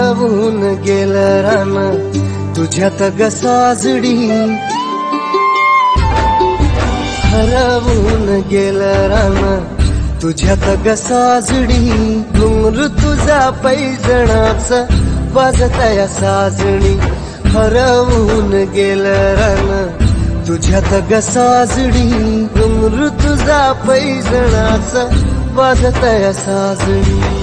हरवून गेलं रान तुझ्यात ग साजडी, हरवून गेलं रान तुझ्यात ग साजडी, घुंगरू तुझा पैजणाच वाजतया साजणी, हरवून गेलं रान तुझ्यात ग साजडी, घुंगरू तुझा पैजणाच वाजतया साजणी.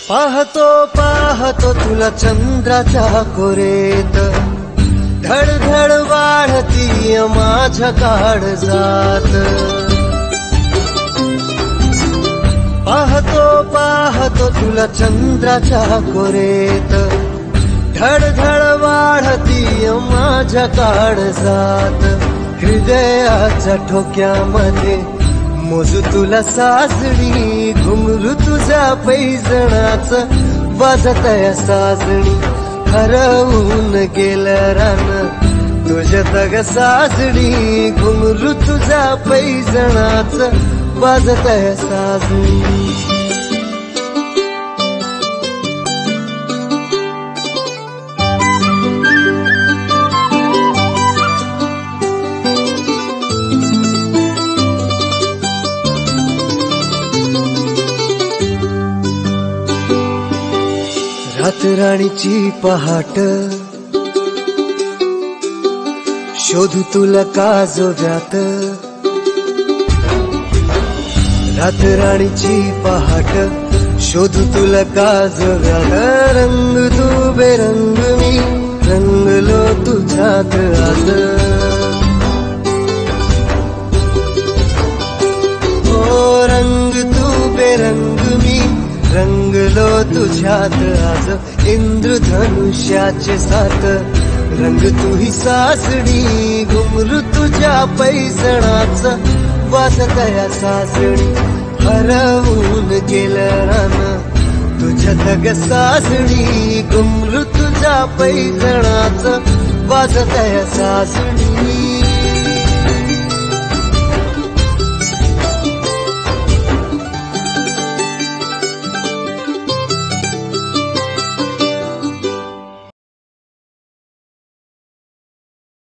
पाहतो पाहतो तुला चंद्राच्या कोरेत, धडधड वाढती माझ्या काळजात. पाहतो पाहतो तुला चंद्राच्या कोरेत, धडधड वाढती माझ्या काळजात. हृदयाच्या ठोक्यामध्ये मोजू तुला साजणी, घुंगरू तुझा पैजणाच वाजतया साजणी, हरवून गेलं रान तुझ्यात ग साजणी, घुंगरू तुझा पैजणाच वाजतया साजणी. रातराणीची पहाट शोधू तुला काजोव्यात, रातराणीची पहाट शोधू तुला काजोव्यात. रंग तू बेरंग मी रंगलो तुझ्यात आज, ओ रंग तू बेरंग मी रंगलो तुझ्यात आज. इंद्रधनुष्याचे सात रंग तू ही सासडी, घुंगरू तुझ्या पैजणाच वाजतया सासडी, हरवून गेलं रान तुझ्यात ग सासडी, घुंगरू तुझ्या पैजणाच वाजतया सासडी.